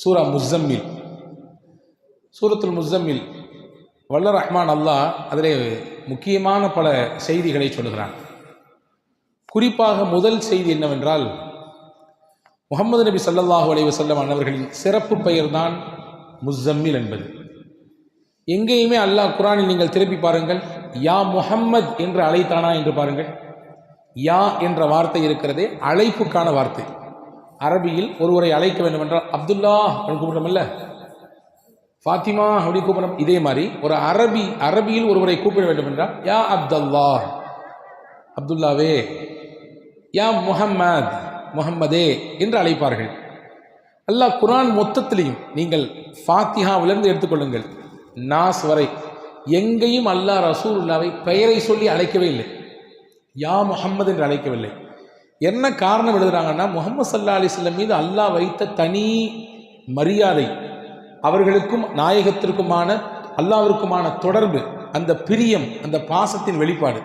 சூரா முஸ்ஸம்மில். சூரத்துல் முஸ்ஸம்மில் வல்ல ரஹ்மான் அல்லாஹ் அதிலே முக்கியமான பல செய்திகளை சொல்லுகிறான். குறிப்பாக முதல் செய்தி என்னவென்றால், முஹம்மது நபி ஸல்லல்லாஹு அலைஹி வஸல்லம் அன்னவர்களின் சிறப்பு பெயர் தான் முஸ்ஸம்மில் என்பது. எங்கேயுமே அல்லாஹ் குர்ஆனில் நீங்கள் திருப்பி பாருங்கள், யா முஹம்மத் என்று அழைத்தானா என்று பாருங்கள். யா என்ற வார்த்தை இருக்கிறதே அழைப்புக்கான வார்த்தை. அரபியில் ஒருவரை அழைக்க வேண்டும் என்றால் அப்துல்லா அப்படின்னு கூப்பிடுறோம்ல, ஃபாத்திமா அப்படி கூப்பிடும். இதே மாதிரி ஒரு அரபியில் ஒருவரை கூப்பிட வேண்டும் என்றால் யா அப்துல்லா, அப்துல்லாவே, யா முஹம்மத், முஹம்மதே என்று அழைப்பார்கள். அல்லாஹ் குர்ஆன் மொத்தத்திலையும் நீங்கள் ஃபாத்திஹாவிலிருந்து எடுத்துக்கொள்ளுங்கள் நாஸ் வரை எங்கேயும் அல்லாஹ் ரசூலுல்லாவை பெயரை சொல்லி அழைக்கவே இல்லை, யா முஹம்மது என்று அழைக்கவில்லை. என்ன காரணம் எழுதுறாங்கன்னா, முஹம்மது ஸல்லல்லாஹு அலைஹி வஸல்லம் மீது அல்லாஹ் வைத்த தனி மரியாதை, அவர்களுக்கும் நாயகத்திற்குமான அல்லாஹ்விற்குமான தொடர்பு, அந்த பிரியம், அந்த பாசத்தின் வெளிப்பாடு.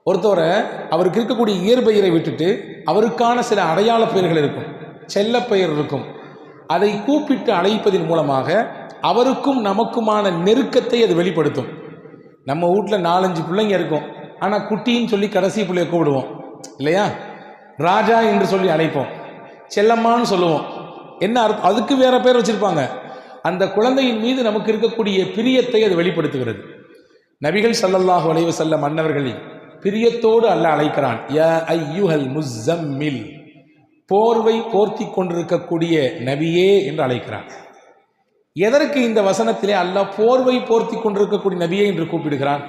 ஒருத்தவரை அவருக்கு இருக்கக்கூடிய இயற்பெயரை விட்டுட்டு அவருக்கான சில அடையாள பெயர்கள் இருக்கும், செல்ல பெயர் இருக்கும், அதை கூப்பிட்டு அழைப்பதன் மூலமாக அவருக்கும் நமக்குமான நெருக்கத்தை அது வெளிப்படுத்தும். நம்ம வீட்டில் 4-5 பிள்ளைங்க இருக்கும், ஆனால் குட்டின்னு சொல்லி கடைசி பிள்ளைய கூப்பிடுவோம் இல்லையா? ராஜா என்று சொல்லி அழைப்போம், செல்லம்மான்னு சொல்லுவோம். என்ன அர்த்தம்? அதுக்கு வேற பேர் வச்சிருப்பாங்க. அந்த குழந்தையின் மீது நமக்கு இருக்கக்கூடிய பிரியத்தை அது வெளிப்படுத்துகிறது. நபிகள் ஸல்லல்லாஹு அலைஹி வஸல்லம் அன்னவர்களை பிரியத்தோடு அல்லாஹ் அழைக்கிறான், யா அய்யுஹல் முஸ்ஸம்மில், போர்வை போர்த்தி கொண்டிருக்கக்கூடிய நபியே என்று அழைக்கிறான். எதற்கு இந்த வசனத்திலே அல்லாஹ் போர்வை போர்த்தி கொண்டிருக்கக்கூடிய நபியே என்று கூப்பிடுகிறான்?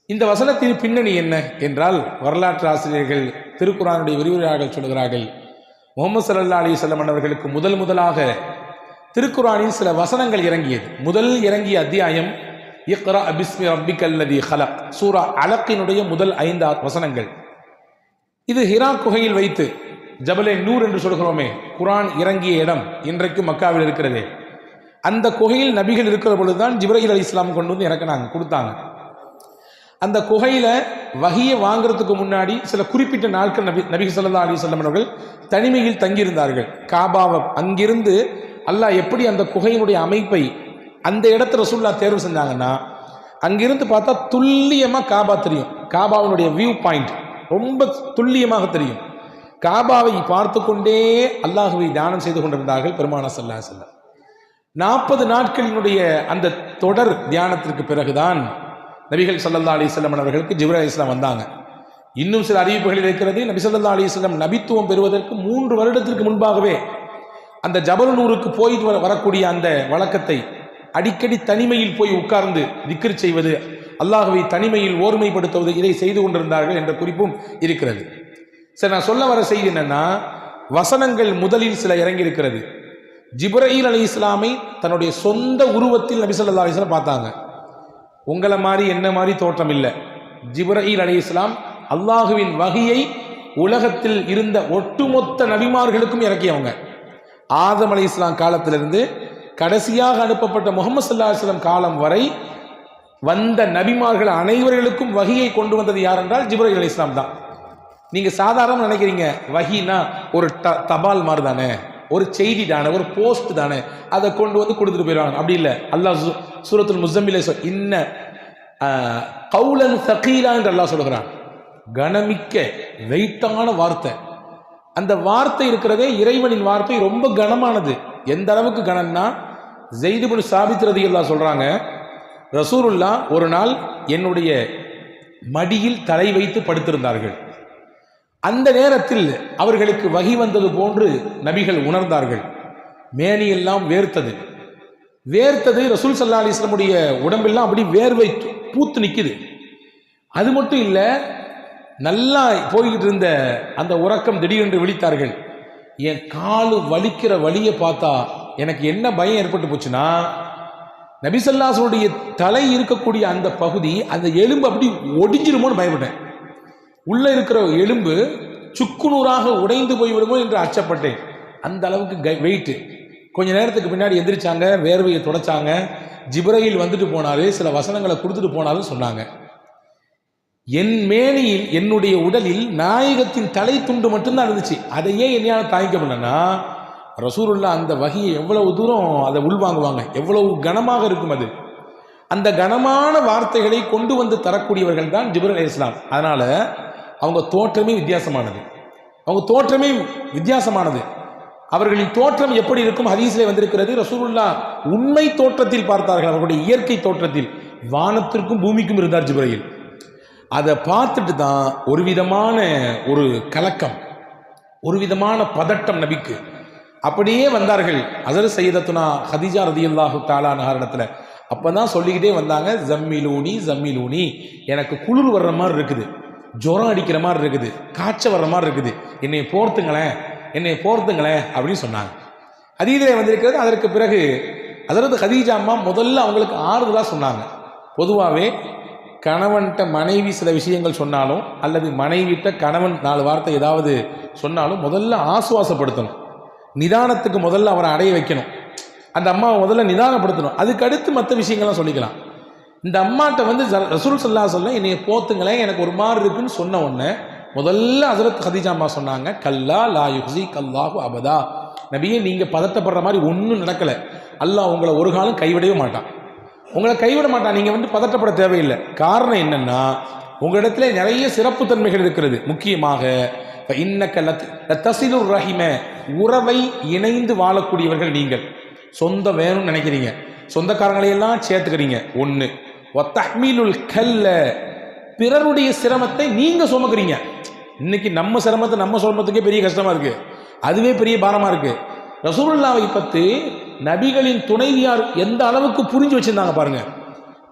இந்த வசனத்தின் பின்னணி என்ன என்றால், வரலாற்று ஆசிரியர்கள், திருக்குர்ஆனுடைய விரிவுரையாளர்கள் சொல்கிறார்கள், முஹம்மது ஸல்லல்லாஹு அலைஹி வஸல்லம் அவர்களுக்கு முதலாக திருக்குர்ஆனில் சில வசனங்கள் இறங்கியது. முதல் இறங்கிய அத்தியாயம் இக்ரா பிஸ்மி ரப்பிக்கல்லதி ஹலக், சூரா அலக்கினுடைய முதல் 5 வசனங்கள். இது ஹிரா குகையில் வைத்து, ஜபலே நூர் என்று சொல்கிறோமே, குர்ஆன் இறங்கிய இடம் இன்றைக்கு மக்காவில் இருக்கிறதே, அந்த குகையில் நபிகள் இருக்கிற பொழுதுதான் ஜிப்ரீல் அலைஹிஸ்ஸலாம் கொண்டு வந்து இறக்குனாங்க, கொடுத்தாங்க. அந்த குகையில வஹியை வாங்குறதுக்கு முன்னாடி சில குறிப்பிட்ட நாட்கள் நபி ஸல்லல்லாஹு அலைஹி வஸல்லம் அவர்கள் தனிமையில் தங்கியிருந்தார்கள். காபாவை அங்கிருந்து அல்லாஹ் எப்படி அந்த குகையினுடைய அமைப்பை அந்த இடத்துல ரசூலுல்லாஹ் தேர்வு செஞ்சாங்கன்னா, அங்கிருந்து பார்த்தா துல்லியமாக காபா தெரியும். காபாவினுடைய வியூ பாயிண்ட் ரொம்ப துல்லியமாக தெரியும். காபாவை பார்த்து கொண்டே அல்லாஹுவை தியானம் செய்து கொண்டிருந்தார்கள் பெருமானார் ஸல்லல்லாஹு அலைஹி வஸல்லம். 40 நாட்களினுடைய அந்த தொடர் தியானத்திற்கு பிறகுதான் நபிகள் ஸல்லல்லாஹு அலைஹி வஸல்லம் அவர்களுக்கு ஜிப்ரீல் அலைஹிஸ்ஸலாம் வந்தாங்க. இன்னும் சில அறிவிப்புகளில் இருக்கிறது, நபி ஸல்லல்லாஹு அலைஹி வஸல்லம் நபித்துவம் பெறுவதற்கு 3 வருடத்திற்கு முன்பாகவே அந்த ஜபல் நூருக்கு போயிட்டு வரக்கூடிய அந்த வழக்கத்தை, அடிக்கடி தனிமையில் போய் உட்கார்ந்து திக்ர் செய்வது, அல்லாஹ்வை தனிமையில் ஓர்மைப்படுத்துவது, இதை செய்து கொண்டிருந்தார்கள் என்ற குறிப்பும் இருக்கிறது. சரி, நான் சொல்ல வர செய்தி என்னன்னா, வசனங்கள் முதலில் சில இறங்கி இருக்கிறது. ஜிப்ரீல் அலைஹிஸ்ஸலாமை தன்னுடைய சொந்த உருவத்தில் நபி ஸல்லல்லாஹு அலைஹி வஸல்லம் பார்த்தாங்க. உங்களை மாதிரி என்ன மாதிரி தோற்றம் இல்லை. ஜிப்ரீல் அலைஹிஸ்ஸலாம் அல்லாஹுவின் வஹியை உலகத்தில் இருந்த ஒட்டுமொத்த நபிமார்களுக்கும் இறக்கியவங்க. ஆதம் அலைஹிஸ்ஸலாம் காலத்திலிருந்து கடைசியாக அனுப்பப்பட்ட முஹம்மது ஸல்லல்லாஹு அலைஹி வஸல்லம் காலம் வரை வந்த நபிமார்கள் அனைவர்களுக்கும் வஹியை கொண்டு வந்தது யார் என்றால் ஜிப்ரீல் அலைஹிஸ்ஸலாம் தான். நீங்க சாதாரண நினைக்கிறீங்க, வஹினா ஒரு தபால் மாதிரி தானே, ஒரு செய்தி தானே, ஒரு போஸ்ட் தானே, அதை கொண்டு வந்து கொடுத்துட்டு போயிடுவாங்க. அப்படி இல்லை. அல்லாஹ் சூரத்துல் முஸ்ஸம்மிலே இன்ன கௌலன் ஸகீலா என்று அல்லாஹ் சொல்கிறான். கனமிக்க வெயிட்டான வார்த்தை. அந்த வார்த்தை இருக்கிறதே, இறைவனின் வார்த்தை ரொம்ப கனமானது. எந்த அளவுக்கு கனம்னா, ஸைத் இப்னு சாபித் ரலியல்லாஹு சொல்றாங்க, ரசூலுல்லாஹ் ஒரு நாள் என்னுடைய மடியில் தலை வைத்து படுத்திருந்தார்கள். அந்த நேரத்தில் அவர்களுக்கு வஹி வந்தது போன்று நபிகள் உணர்ந்தார்கள். மேனியெல்லாம் வேர்த்தது. ரசூல் ஸல்லல்லாஹு அலைஹி வஸல்லமுடைய உடம்பெல்லாம் அப்படி வேர்வை பூத்து நிற்குது. அது மட்டும் இல்லை, நல்லா போய்கிட்டு இருந்த அந்த உறக்கம் திடீரென்று விழித்தார்கள். என் காலு வலிக்கிற வலியை பார்த்தா எனக்கு என்ன பயம் ஏற்பட்டு போச்சுன்னா, நபி ஸல்லல்லாஹு அலைஹி வஸல்லம் தலை இருக்கக்கூடிய அந்த பகுதி, அந்த எலும்பு அப்படி ஒடிஞ்சிருமோன்னு பயப்பட்டேன். உள்ள இருக்கிற எலும்பு சுக்குநூறாக உடைந்து போய்விடுமோ என்று அச்சப்பட்டேன். அந்த அளவுக்கு வெயிட். கொஞ்ச நேரத்துக்கு பின்னாடி எந்திரிச்சாங்க, வேர்வையை தொடச்சாங்க. ஜிப்ரீல் வந்துட்டு போனாரு, சில வசனங்களை கொடுத்துட்டு போனாலும் சொன்னாங்க. என் மேனியில், என்னுடைய உடலில் நாயகத்தின் தலை துண்டு மட்டும்தான் இருந்துச்சு. அதையே என்னால் தாங்கிக்க முடியலன்னா, ரசூலுல்லாஹ் அந்த வஹியை எவ்வளவு தூரம் அதை உள்வாங்குவாங்க, எவ்வளவு கனமாக இருக்கும் அது. அந்த கனமான வார்த்தைகளை கொண்டு வந்து தரக்கூடியவர்கள் தான் ஜிப்ரீல் அலைஹிஸ்ஸலாம். அதனால அவங்க தோற்றமே வித்தியாசமானது, அவர்களின் தோற்றம் எப்படி இருக்கும் ஹதீஸிலே வந்திருக்கிறது. ரசூலுல்லாஹ் உண்மை தோற்றத்தில் பார்த்தார்கள், அவர்களுடைய இயற்கை தோற்றத்தில் வானத்திற்கும் பூமிக்கும் இருந்தார் ஜிப்ரீல். அதை பார்த்துட்டு தான் ஒரு விதமான ஒரு கலக்கம், ஒரு விதமான பதட்டம் நபிக்கு. அப்படியே வந்தார்கள் ஹஸரத் சையதத்துனா ஹதீஜா ரலியல்லாஹு தஆலா அன்ஹா இடத்துல. அப்பதான் சொல்லிக்கிட்டே வந்தாங்க, ஜம்மிலூனி ஜம்மிலூனி, எனக்கு குளிர் வர்ற மாதிரி இருக்குது, ஜுரம் அடிக்கிற மாதிரி இருக்குது, காய்ச்சல் வர்ற மாதிரி இருக்குது, என்னை போர்த்துங்களேன் அப்படின்னு சொன்னாங்க. ஹதீஸிலே வந்திருக்கிறது. அதற்கு பிறகு ஹஸரத் ஹதீஜா அம்மா முதல்ல அவங்களுக்கு ஆறுதலாக சொன்னாங்க. பொதுவாகவே கணவன்கிட்ட மனைவி சில விஷயங்கள் சொன்னாலும் அல்லது மனைவிட்ட கணவன் 4 வார்த்தை ஏதாவது சொன்னாலும் முதல்ல ஆசுவாசப்படுத்தணும், நிதானத்துக்கு முதல்ல அவரை அடைய வைக்கணும், அந்த அம்மாவை முதல்ல நிதானப்படுத்தணும், அதுக்கு அடுத்து மற்ற விஷயங்கள்லாம் சொல்லிக்கலாம். இந்த அம்மாட்ட வந்து ரசூல் ஸல்லல்லாஹு அலைஹி வஸல்லம் என்னைய போத்துங்களேன், எனக்கு ஒரு மாதிரி இருக்குன்னு சொன்ன உடனே முதல்ல ஹஸரத் ஹதீஜா அம்மா சொன்னாங்க, கல்லா லா யுஹ்ஸிக அல்லாஹு அபதா, நபியே நீங்கள் பதட்டப்படுற மாதிரி ஒன்றும் நடக்கலை, அல்லாஹ் உங்களை ஒரு காலம் கைவிடவே மாட்டான், நீங்கள் வந்து பதட்டப்பட தேவையில்லை. காரணம் என்னன்னா உங்களிடத்துல நிறைய சிறப்பு தன்மைகள் இருக்கிறது. முக்கியமாக தஸிலுர் ரஹிம, உறவை இணைந்து வாழக்கூடியவர்கள் நீங்கள். சொந்தம் வேணும்னு நினைக்கிறீங்க, சொந்தக்காரங்களையெல்லாம் சேர்த்துக்கிறீங்க. ஒன்று வத்தஹ்மீலுல் கல்ல, பிறருடைய சிரமத்தை நீங்க சுமக்கிறீங்க. இன்னைக்கு நம்ம சிரமத்தை நம்ம சுமத்துக்கே பெரிய கஷ்டமா இருக்கு, அதுவே பெரிய பாரமா இருக்கு. ரசூலுல்லாஹை பற்றி நபிகளின் துணைவியார் எந்த அளவுக்கு புரிஞ்சு வச்சிருந்தாங்க பாருங்க.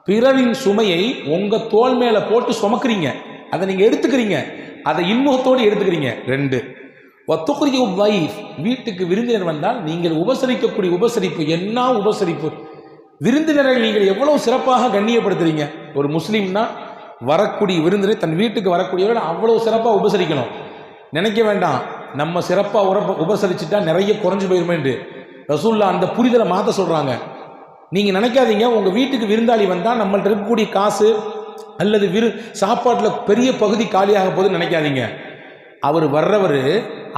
பிறரின் சுமையை உங்க தோள் மேல போட்டு சுமக்கிறீங்க, அதை நீங்க எடுத்துக்கிறீங்க, அதை இன்முகத்தோடு எடுத்துக்கிறீங்க. 2 வத்துக்ரிஜு வைஃப், வீட்டுக்கு விருந்தினர் வந்தால் நீங்கள் உபசரிக்கக்கூடிய உபசரிப்பு என்ன உபசரிப்பு, விருந்தினரை நீங்கள் எவ்வளவு சிறப்பாக கண்ணியப்படுத்துறீங்க. ஒரு முஸ்லீம்னா வரக்கூடிய விருந்தினரை, தன் வீட்டுக்கு வரக்கூடியவர்கள் அவ்வளவு சிறப்பாக உபசரிக்கணும். நினைக்க வேண்டாம் நம்ம சிறப்பாக உபசரிச்சுட்டா நிறைய குறைஞ்சு போயிருமே என்று. ரசூலுல்லாஹ் அந்த புரிதலை மாற்ற சொல்றாங்க. நீங்க நினைக்காதீங்க உங்க வீட்டுக்கு விருந்தாளி வந்தா நம்மள்ட்ட இருக்கக்கூடிய காசு அல்லது சாப்பாட்டுல பெரிய பகுதி காலியாக போகுதுன்னு நினைக்காதீங்க. அவர் வர்றவர்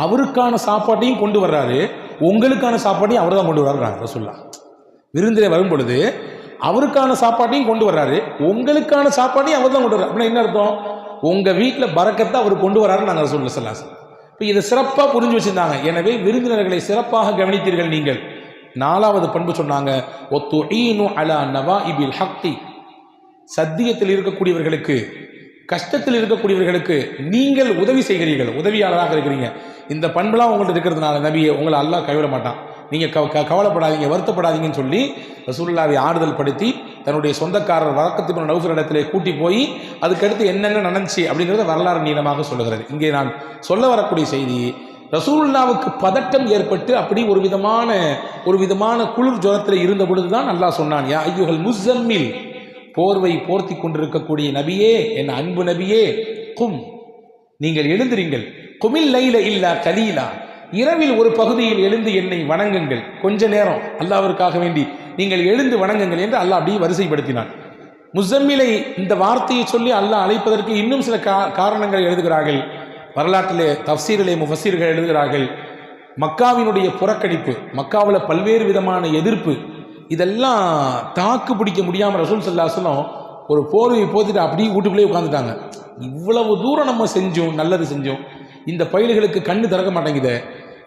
அவருக்கான சாப்பாட்டையும் கொண்டு வர்றாரு, உங்களுக்கான சாப்பாட்டையும் அவர் தான் கொண்டு வர்றாரு. ரசூலுல்லாஹ் விருந்திலே வரும் பொழுது அவருக்கான சாப்பாட்டையும் கொண்டு வர்றாரு, உங்களுக்கான சாப்பாட்டையும் அவர் தான் கொண்டு வர்றாரு. அப்படின்னா என்ன அர்த்தம்? உங்க வீட்டில் பரக்கத்தை அவர் கொண்டு வர்றாரு. நாங்கள் ரசூலுல்லாஹ் ஸல்லல்லாஹு அலைஹி வஸல்லம் இப்போ இதை சிறப்பாக புரிஞ்சு வச்சிருந்தாங்க. எனவே விருந்தினர்களை சிறப்பாக கவனித்தீர்கள் நீங்கள். 4வது பண்பு சொன்னாங்க, ஒத்துஈனு அலா நவாஇபில் ஹக்கி, சத்தியத்தில் இருக்கக்கூடியவர்களுக்கு, கஷ்டத்தில் இருக்கக்கூடியவர்களுக்கு நீங்கள் உதவி செய்கிறீர்கள், உதவியாளராக இருக்கிறீங்க. இந்த பண்புலாம் உங்கள்கிட்ட இருக்கிறதுனால நபியை உங்களை அல்லாஹ் கைவிட மாட்டான், நீங்கள் கவலைப்படாதீங்க, வருத்தப்படாதீங்கன்னு சொல்லி ரசூலுல்லாஹ்வை ஆறுதல் படுத்தி தன்னுடைய சொந்தக்காரர் வரக்கத் இப்னு நௌஃபல் இடத்திலே கூட்டி போய் அதுக்கடுத்து என்னென்ன நடந்துச்சு அப்படிங்கிறத வரலாறு நீளமாக சொல்லுகிறது. இங்கே நான் சொல்ல வரக்கூடிய செய்தி, ரசூலுல்லாஹ்வுக்கு பதட்டம் ஏற்பட்டு அப்படி ஒரு விதமான குளிர் ஜுரத்தில் இருந்த பொழுதுதான் அல்லாஹ் சொன்னான், யா அய்யுஹல் முஸம்மில், போர்வை போர்த்தி கொண்டிருக்கக்கூடிய நபியே, என் அன்பு நபியே, கும், நீங்கள் எழுந்திருங்கள், குமில் லைல இல்லா கலீலா, இரவில் ஒரு பகுதியில் எழுந்து என்னை வணங்குங்கள், கொஞ்ச நேரம் அல்லாஹ்விற்காக வேண்டி நீங்கள் எழுந்து வணங்குங்கள் என்று அல்லாஹ் அப்படியே வரிசைப்படுத்தினான். முஸம்மிலை இந்த வார்த்தையை சொல்லி அல்லாஹ் அழைப்பதற்கு இன்னும் சில காரணங்கள் எழுதுகிறார்கள். வரலாற்றிலே தஃப்சீரிலே முஃபஸ்ஸீர்கள் எழுதுகிறார்கள், மக்காவினுடைய புறக்கணிப்பு, மக்காவில் பல்வேறு விதமான எதிர்ப்பு, இதெல்லாம் தாக்கு பிடிக்க முடியாமல் ரசூல் ஸல்லல்லாஹு அலைஹி வஸல்லம் ஒரு போர்வையை போத்திட்டு அப்படியே வீட்டுக்குள்ளேயே உட்காந்துட்டாங்க. இவ்வளவு தூரம் நம்ம செஞ்சோம், நல்லது செஞ்சோம், இந்த பயல்களுக்கு கண்ணு திறக்க மாட்டேங்குது,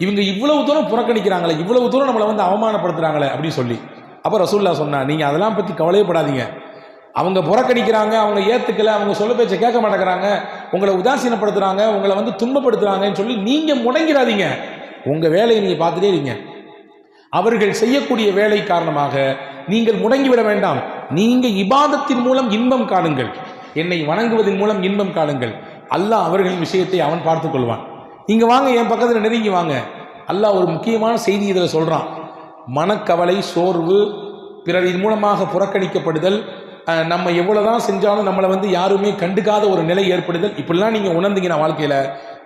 இவங்க இவ்வளவு தூரம் புறக்கணிக்கிறாங்களே, இவ்வளவு தூரம் நம்மளை வந்து அவமானப்படுத்துறாங்களே அப்படின்னு சொல்லி. அப்போ ரசூலுல்லாஹ் சொன்னா, நீங்கள் அதெல்லாம் பற்றி கவலையப்படாதீங்க, அவங்க புறக்கணிக்கிறாங்க, அவங்க ஏற்றுக்கலை, அவங்க சொல்ல பேச்சை கேட்க மாட்டேங்கிறாங்க, உங்களை உதாசீனப்படுத்துகிறாங்க, உங்களை வந்து துன்பப்படுத்துகிறாங்கன்னு சொல்லி நீங்கள் முடங்கிறாதீங்க, உங்கள் வேலையை நீங்கள் பார்த்துட்டே இருங்க. அவர்கள் செய்யக்கூடிய வேலை காரணமாக நீங்கள் முடங்கிவிட வேண்டாம், நீங்கள் இபாதத்தின் மூலம் இன்பம் காணுங்கள், என்னை வணங்குவதன் மூலம் இன்பம் காணுங்கள், அல்லாஹ் அவர்களின் விஷயத்தை அவன் பார்த்துக் கொள்வான். நீங்கள் வாங்க, என் பக்கத்தில் நெருங்கி வாங்க. அல்லாஹ் ஒரு முக்கியமான செய்தி இதில் சொல்கிறான், மனக்கவலை, சோர்வு, பிறரின் மூலமாக புறக்கணிக்கப்படுதல், நம்ம எவ்வளோதான் செஞ்சாலும் நம்மளை வந்து யாருமே கண்டுக்காத ஒரு நிலை ஏற்படுதல், இப்படிலாம் நீங்கள் உணர்ந்தீங்கன்னா வாழ்க்கையில்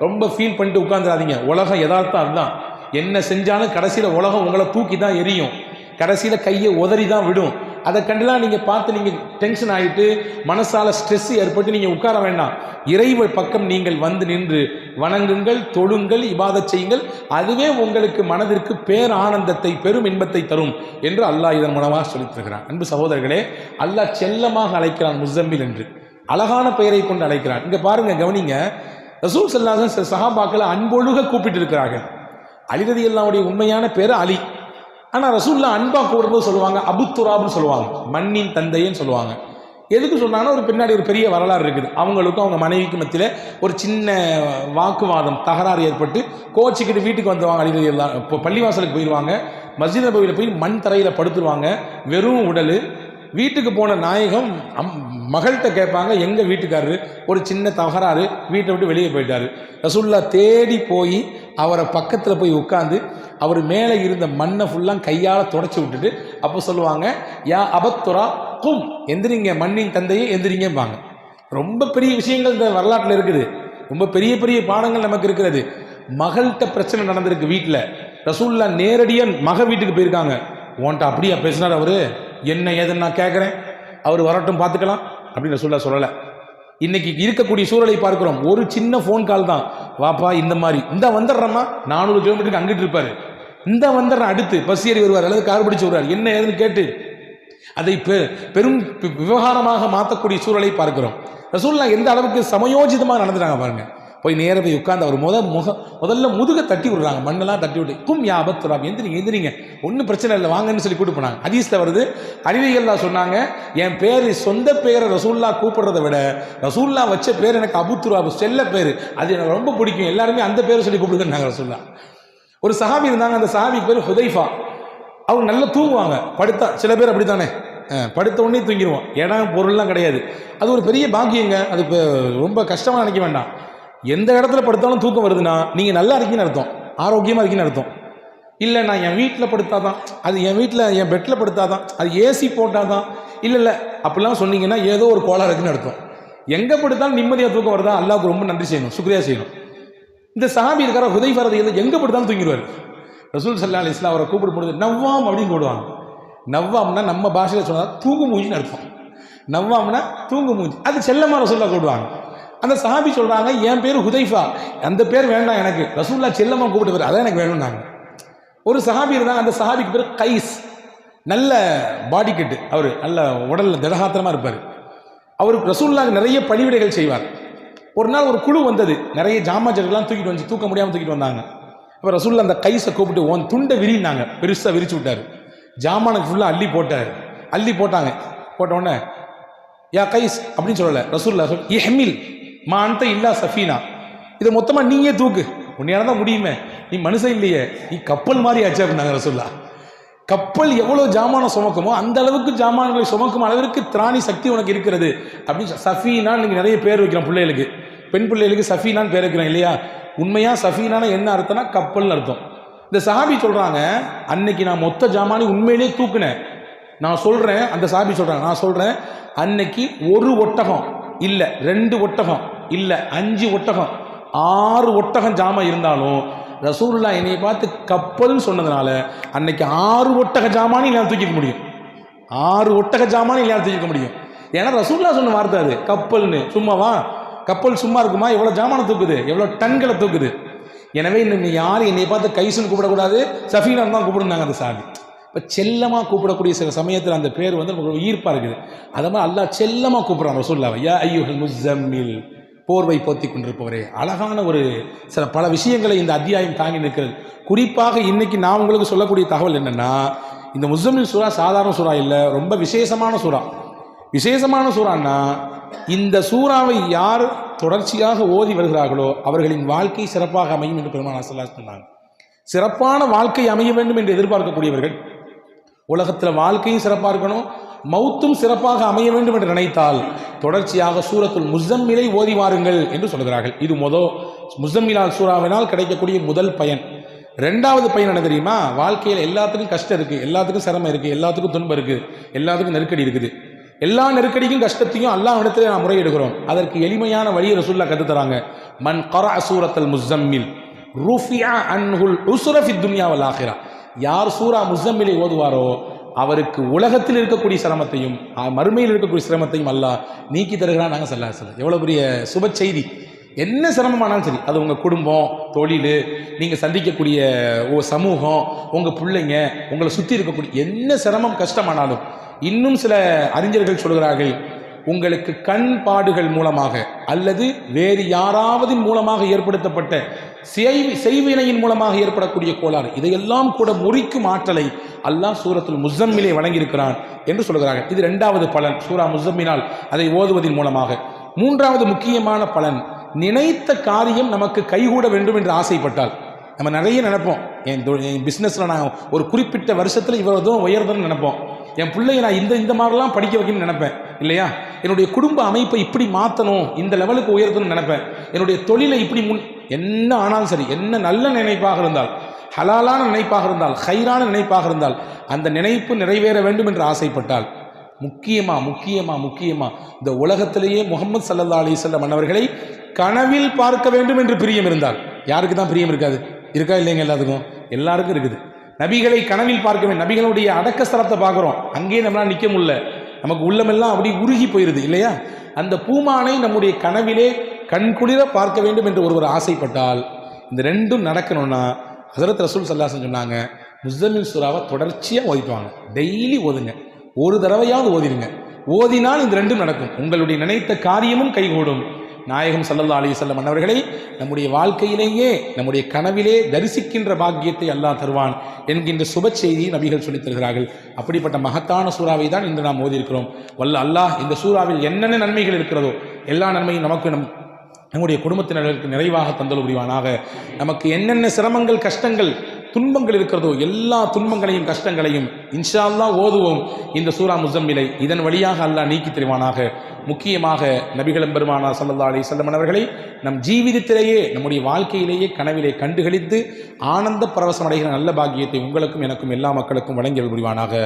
ரொம்ப ஃபீல் பண்ணிட்டு உட்காந்துடாதீங்க. உலகம் யதார்த்தம் அதுதான், என்ன செஞ்சாலும் கடைசியில் உலகம் உங்களை தூக்கி தான் எரியும், கடைசியில் கையை உதறி தான் விடும். அதை கண்டுலாம் நீங்கள் பார்த்து நீங்கள் டென்ஷன் ஆகிட்டு மனசால ஸ்ட்ரெஸ் ஏற்பட்டு நீங்கள் உட்கார வேண்டாம். இறைவன் பக்கம் நீங்கள் வந்து நின்று வணங்குங்கள், தொழுங்கள், இபாதத் செய்யுங்கள். அதுவே உங்களுக்கு மனதிற்கு பேர் ஆனந்தத்தை, பெரும் இன்பத்தை தரும் என்று அல்லாஹ் இதன் மூலமாக சொல்லித் தருகிறான். அன்பு சகோதரர்களே, அல்லாஹ் செல்லமாக அழைக்கிறான் முஸம்மில் என்று, அழகான பெயரை கொண்டு அழைக்கிறான். இங்கே பாருங்க, கவனிங்க. ரசூல் ஸல்லல்லாஹு அலைஹி வஸல்லம் சஹாபாக்களை அன்பொழுக கூப்பிட்டு இருக்கிறார்கள். அலி ரலியல்லாஹுடைய உண்மையான பேர் அலி. ஆனால் ரசூல்லா அன்பா கூடும்போது சொல்லுவாங்க அபுத்துராப்னு சொல்லுவாங்க, மண்ணின் தந்தைன்னு சொல்லுவாங்க. எதுக்கு சொன்னாங்கன்னா, ஒரு பின்னாடி ஒரு பெரிய வரலாறு இருக்குது. அவங்களுக்கும் அவங்க மனைவிக்கு மத்தியில் ஒரு சின்ன வாக்குவாதம், தகராறு ஏற்பட்டு கோச்சிக்கிட்டு வீட்டுக்கு வந்துவாங்க. அலி ரலியல்லாஹு இப்போ பள்ளிவாசலுக்கு போயிடுவாங்க. மஸ்ஜித் நபவியில் போய் மண் தரையில் படுத்துருவாங்க, வெறும் உடல். வீட்டுக்கு போன நாயகம் மகள்கிட்ட கேட்பாங்க, எங்கள் வீட்டுக்காரரு ஒரு சின்ன தகராறு, வீட்டை விட்டு வெளியே போயிட்டாரு. ரசூல்லா தேடி போய் அவரை பக்கத்தில் போய் உட்காந்து அவர் மேலே இருந்த மண்ணை ஃபுல்லாக கையால் தொடச்சி விட்டுட்டு அப்போ சொல்லுவாங்க, யா அபத்துரா கும், எந்திரிங்க, மண்ணின் தந்தையே எந்திரிங்கம்பாங்க. ரொம்ப பெரிய விஷயங்கள் இந்த வரலாற்றில் இருக்குது. ரொம்ப பெரிய பெரிய பாடங்கள் நமக்கு இருக்கிறது. மகள்கிட்ட பிரச்சனை நடந்திருக்கு வீட்டில். ரசூல்லா நேரடியாக மக வீட்டுக்கு போயிருக்காங்க. உன்ட்ட அப்படியா பேசினார் அவரு, என்ன ஏதுன்னு நான் கேட்குறேன், அவர் வரட்டும் பார்த்துக்கலாம் அப்படின்னு சொல்லலை. இன்னைக்கு இருக்கக்கூடிய சூழலை பார்க்கிறோம். ஒரு சின்ன ஃபோன் கால் தான், வாப்பா இந்த மாதிரி இந்த வந்துடுறம்மா, 400 கிலோமீட்டருக்கு அங்கிட்டு இருப்பாரு, இந்த வந்துடுறேன், அடுத்து பஸ் ஏறி வருவார் அல்லது கார் பிடிச்சு வருவார், என்ன ஏதுன்னு கேட்டு அதை பெரும் விவகாரமாக மாற்றக்கூடிய சூழலை பார்க்கிறோம். ரசூலுல்லாஹ் எந்த அளவுக்கு சமயோஜிதமாக நடந்துட்டாங்க பாருங்க. போய் நேர போய் உட்கார்ந்து அவர் முதல்ல முதுக தட்டி விடுறாங்க, மண்ணெல்லாம் தட்டி விட்டு, கும் யா அபத்துராப், எந்திரிங்க, ஒன்றும் பிரச்சனை இல்லை வாங்கன்னு சொல்லி கூட்டு போனாங்க. ஹதீஸ்ல வருது, அலிரலியல்லாஹு சொன்னாங்க, என் பேர் சொந்த பேரை ரசூலுல்லாஹ் கூப்பிடுறதை விட ரசூலுல்லாஹ் வச்ச பேர் எனக்கு அபுத்துராப், செல்ல பேர், அது எனக்கு ரொம்ப பிடிக்கும், எல்லாருமே அந்த பேரை சொல்லி கூப்பிடுங்கன்னாங்க ரசூலுல்லாஹ். ஒரு சஹாபி இருந்தாங்க, அந்த சஹாபி பேர் ஹுதைஃபா. அவங்க நல்லா தூங்குவாங்க, படுத்தா, சில பேர் அப்படித்தானே, படுத்த உடனே தூங்கிடுவோம், இடம் பொருள்லாம் கிடையாது. அது ஒரு பெரிய பாக்கியங்க, அது ரொம்ப கஷ்டமாக நினைக்க வேண்டாம். எந்த இடத்துல படுத்தாலும் தூக்கம் வருதுன்னா நீங்கள் நல்லா இருக்கீங்கன்னு அர்த்தம், ஆரோக்கியமாக இருக்கீங்கன்னு அர்த்தம். இல்லை நான் என் வீட்டில் படுத்தாதான், அது என் வீட்டில் என் பெட்டில் படுத்தாதான், அது ஏசி போட்டால் தான், இல்லை அப்படிலாம் சொன்னீங்கன்னா ஏதோ ஒரு கோளாறு இருக்குன்னு அர்த்தம். எங்கே படுத்தாலும் நிம்மதியாக தூக்கம் வருதா, அல்லாஹ்வுக்கு ரொம்ப நன்றி செய்யணும், சுக்ரியா செய்யணும். இந்த சஹாபி இருக்கிற ஹுதைஃபா ரலியல்லாஹு எங்கே படுத்தாலும் தூங்கிடுவார். ரசூல் ஸல்லல்லாஹு அலைஹி வஸல்லம் அவரை கூப்பிடும் பொழுது நவ்வாம் அப்படின்னு கூடுவாங்க. நவ்வாம்னா நம்ம பாஷையில் சொன்னால் தூங்கு மூஞ்சின்னு அர்த்தம். நவ்வாம்னா தூங்கு மூஞ்சி, அது செல்லமாக ரசூலுல்லாஹ் கூடுவாங்க. அந்த சஹாபி சொல்றாங்க, என் பேர் ஹுதைஃபா, அந்த பேர் வேண்டாம் எனக்கு, ரசூலுல்லாஹ் செல்லமா கூப்பிட்டு பேர் அதான் எனக்கு வேணும்னாங்க. ஒரு சஹாபி இருந்தாங்க, அந்த சஹாபிக்கு பேர் கைஸ், நல்ல பாடி கட்டு, அவர் நல்ல உடல்ல திடகாத்திரமா இருப்பார். அவருக்கு ரசூலுல்லாஹ் நிறைய பணிவிடைகள் செய்வார். ஒரு நாள் ஒரு குழு வந்தது, நிறைய ஜாமாஜர்கள்லாம் தூக்கிட்டு வந்து, தூக்க முடியாமல் தூக்கிட்டு வந்தாங்க. அப்போ ரசூலுல்லாஹ் அந்த கைஸை கூப்பிட்டு உன் துண்டை விரினாங்க, பெருசாக விரிச்சு விட்டார். ஜாமானுக்கு ஃபுல்லாக அள்ளி போட்டார். அள்ளி போட்டாங்க. போட்ட உடனே யா கைஸ் அப்படின்னு சொல்லலை, ரசூலுல்லாஹ் சொல் இஹ்மில் மா அன்த இல்லா சஃபீனா, இதை மொத்தமாக நீயே தூக்கு, உன்னையால தான் முடியுமே, நீ மனுஷன் இல்லையே, நீ கப்பல் மாதிரி ஆச்சு அப்படின்னாங்க ரசூலுல்லாஹ். கப்பல் எவ்வளோ ஜாமானம் சுமக்குமோ அந்த அளவுக்கு ஜாமான்களை சுமக்கும் அளவிற்கு திராணி சக்தி உனக்கு இருக்கிறது அப்படின்னு. சஃபீனான்னு நீங்கள் நிறைய பேர் வைக்கிறோம் பிள்ளைகளுக்கு, பெண் பிள்ளைகளுக்கு சஃபீனான்னு பேர் வைக்கிறோம் இல்லையா? உண்மையாக சஃபீனான என்ன அர்த்தம்னா கப்பல்னு அர்த்தம். இந்த சஹாபி சொல்கிறாங்க, அன்னைக்கு நான் மொத்த ஜாமானி உண்மையிலே தூக்குனேன். நான் சொல்கிறேன், அந்த சஹாபி சொல்கிறாங்க, நான் சொல்கிறேன், அன்னைக்கு ஒரு ஒட்டகம் இல்லை, 2 ஒட்டகம் இல்லை, 5 ஒட்டகம், 6 ஒட்டகம் ஜாமான் இருந்தாலும் ரசூலுல்லாஹ் என்னை பார்த்து கப்பல்னு சொன்னதுனால அன்னைக்கு 6 ஒட்டக ஜாமானி எல்லாம் தூக்கிக்க முடியும். 6 ஒட்டக ஜாமானி எல்லாம் தூக்கிக்க முடியும். ஏன்னா ரசூலுல்லாஹ் சொன்ன வார்த்தை அது, கப்பல்னு. சும்மாவா கப்பல் சும்மா இருக்குமா? எவ்வளோ ஜாமானை தூக்குது, எவ்வளோ டன்களை தூக்குது. எனவே இன்னும் யாரும் என்னை பார்த்து கைசுன்னு கூப்பிடக்கூடாது, சஃபீனான்னு தான் கூப்பிடுனாங்க அந்த சாமி. இப்போ செல்லமாக கூப்பிடக்கூடிய சில சமயத்தில் அந்த பேர் வந்து நமக்கு ஈர்ப்பாக இருக்குது. அதை மாதிரி அல்லாஹ் செல்லமாக கூப்பிட்றான் ரசூலுல்லாஹ், யா அய்யுஹல் முஸம்மில், போர்வை போத்தி கொண்டிருப்பவரே. அழகான ஒரு சில பல விஷயங்களை இந்த அத்தியாயம் தாங்கி நிற்கிறது. குறிப்பாக இன்னைக்கு நான் உங்களுக்கு சொல்லக்கூடிய தகவல் என்னென்னா, இந்த முஸம்மில் சூரா சாதாரண சூறா இல்லை, ரொம்ப விசேஷமான சூறா. விசேஷமான சூறான்னா, இந்த சூறாவை யார் தொடர்ச்சியாக ஓதி வருகிறார்களோ அவர்களின் வாழ்க்கை சிறப்பாக அமையும் என்று பெருமானார் ஸல்லல்லாஹு அலைஹி வஸல்லம் சொன்னாங்க. சிறப்பான வாழ்க்கை அமைய வேண்டும் என்று எதிர்பார்க்கக்கூடியவர்கள், உலகத்தில் வாழ்க்கையும் சிறப்பாக இருக்கணும், மௌத்தும் சிறப்பாக அமைய வேண்டும் என்று நினைத்தால் தொடர்ச்சியாக சூரத்துல் முஸம்மிலை ஓதி வாருங்கள் என்று சொல்கிறார்கள். இது முஸம்மிலால் சூறாவினால் கிடைக்கக்கூடிய முதல் பயன். 2வது பயன் என்ன தெரியுமா? வாழ்க்கையில் எல்லாத்துக்கும் கஷ்டம் இருக்குது, எல்லாத்துக்கும் சிரமம் இருக்குது, எல்லாத்துக்கும் துன்பம் இருக்குது, எல்லாத்துக்கும் நெருக்கடி இருக்குது. எல்லா நெருக்கடிக்கும் கஷ்டத்தையும் அல்லாஹ்விடத்திலே நாம் முறையிடுகிறோம். அதற்கு எளிமையான வழியை ரசூலுல்லாஹ் கற்றுத்தராங்க. மன் கரஅ சூரத்துல் முஸம்மில் ருஃபிஅ அன்ஹுல் உஸ்ர ஃபித் துன்யா வல் ஆখিরা. யார் சூரா முஸம்மிலை ஓதுவாரோ அவருக்கு உலகத்தில் இருக்கக்கூடிய சிரமத்தையும் மறுமையில் இருக்கக்கூடிய சிரமத்தையும் அல்லாஹ் நீக்கி தருகிறான். நாங்கள் ஸல்லல்லாஹு எவ்வளோ பெரிய சுப செய்தி. என்ன சிரமமானாலும் சரி, அது உங்கள் குடும்பம், தொழில், நீங்கள் சந்திக்கக்கூடிய சமூகம், உங்கள் பிள்ளைங்க, உங்களை சுற்றி இருக்கக்கூடிய என்ன சிரமம் கஷ்டமானாலும், இன்னும் சில அறிஞர்கள் சொல்கிறார்கள், உங்களுக்கு கண் பாடுகள் மூலமாக அல்லது வேறு யாராவது மூலமாக ஏற்படுத்தப்பட்ட செய்வினையின் மூலமாக ஏற்படக்கூடிய கோளாறு, இதையெல்லாம் கூட முறிக்கும் ஆற்றலை அல்லாஹ் சூரத்துல் முஸம்மிலே வழங்கியிருக்கிறான் என்று சொல்கிறார்கள். இது இரண்டாவது பலன், சூரா முஸம்மினால் அதை ஓதுவதன் மூலமாக. மூன்றாவது முக்கியமான பலன், நினைத்த காரியம் நமக்கு கைகூட வேண்டும் என்று ஆசைப்பட்டால். நம்ம நிறைய நினைப்போம், என் பிஸ்னஸில் நான் ஒரு குறிப்பிட்ட வருஷத்தில் இவ்வளோ தூரம் உயர்தன்னு நினைப்போம், என் பிள்ளைய நான் இந்த மாதிரிலாம் படிக்க வைக்கணும்னு நினைப்பேன் இல்லையா, என்னுடைய குடும்ப அமைப்பை இப்படி மாற்றணும், இந்த லெவலுக்கு உயர்த்தணும்னு நினைப்பேன், என்னுடைய தொழிலை இப்படி என்ன ஆனாலும் சரி, என்ன நல்ல நினைப்பாக இருந்தால், ஹலாலான நினைப்பாக இருந்தால், ஹைரான நினைப்பாக இருந்தால், அந்த நினைப்பு நிறைவேற வேண்டும் என்று ஆசைப்பட்டால், முக்கியமா இந்த உலகத்திலேயே முஹம்மது ஸல்லல்லாஹு அலைஹி வஸல்லம் அன்னவர்களை கனவில் பார்க்க வேண்டும் என்று பிரியம் இருந்தால், யாருக்கு தான் பிரியம் இருக்காது? இருக்கா இல்லைங்க? எல்லாருக்கும் இருக்குது. நபிகளை கனவில் பார்க்க வேண்டும். நபிகளுடைய அடக்க ஸ்தலத்தை பார்க்குறோம், அங்கேயே நம்மளால் நிற்க முடியல, நமக்கு உள்ளமெல்லாம் அப்படி உருகி போயிருது இல்லையா? அந்த பூமானை நம்முடைய கனவிலே கண்குளிர பார்க்க வேண்டும் என்று ஒருவர் ஆசைப்பட்டால், இந்த ரெண்டும் நடக்கணும்னா ஹஸரத் ரசூல் ஸல்லல்லாஹு அலைஹி வஸல்லம் சொன்னாங்க, முஸம்மில் சூராவை தொடர்ச்சியாக ஓதிட்டு வாங்க. டெய்லி ஓதுங்க, ஒரு தடவையாவது ஓதிடுங்க. ஓதினால் இந்த ரெண்டும் நடக்கும், உங்களுடைய நினைத்த காரியமும் கைகூடும். நாயகம் ஸல்லல்லாஹு அலைஹி வஸல்லம் அன்னவர்களை நம்முடைய வாழ்க்கையிலேயே, நம்முடைய கனவிலே தரிசிக்கின்ற பாக்கியத்தை அல்லாஹ் தருவான் என்கின்ற சுப செய்தியை நபிகள் சொல்லித் தருகிறார்கள். அப்படிப்பட்ட மகத்தான சூறாவை தான் இன்று நாம் ஓதியிருக்கிறோம். வல்ல அல்லாஹ் இந்த சூறாவில் என்னென்ன நன்மைகள் இருக்கிறதோ எல்லா நன்மையும் நமக்கு நம்முடைய குடும்பத்தினர்களுக்கு நிறைவாக தந்தல் புரிவானாக. நமக்கு என்னென்ன சிரமங்கள், கஷ்டங்கள், துன்பங்கள் இருக்கிறதோ எல்லா துன்பங்களையும் கஷ்டங்களையும் இன்ஷா அல்லாஹ் ஓதுவோம் இந்த சூரா முஸம்மிலை. இதன் வழியாக அல்லாஹ் நீக்கி தருவானாக. முக்கியமாக நபிகள் பெருமானார் ஸல்லல்லாஹு அலைஹி வஸல்லம் அவர்களை நம் ஜீவிதத்திலேயே, நம்முடைய வாழ்க்கையிலேயே கனவிலே கண்டுகளித்து ஆனந்த பரவசம் அடைகிற நல்ல பாக்கியத்தை உங்களுக்கும் எனக்கும் எல்லா மக்களுக்கும் வழங்கியல் புரிவானாக.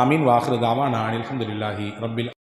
ஆமீன். வாஹிரு தாவானா அனில் ஹம்துலில்லாஹி ரப்பில்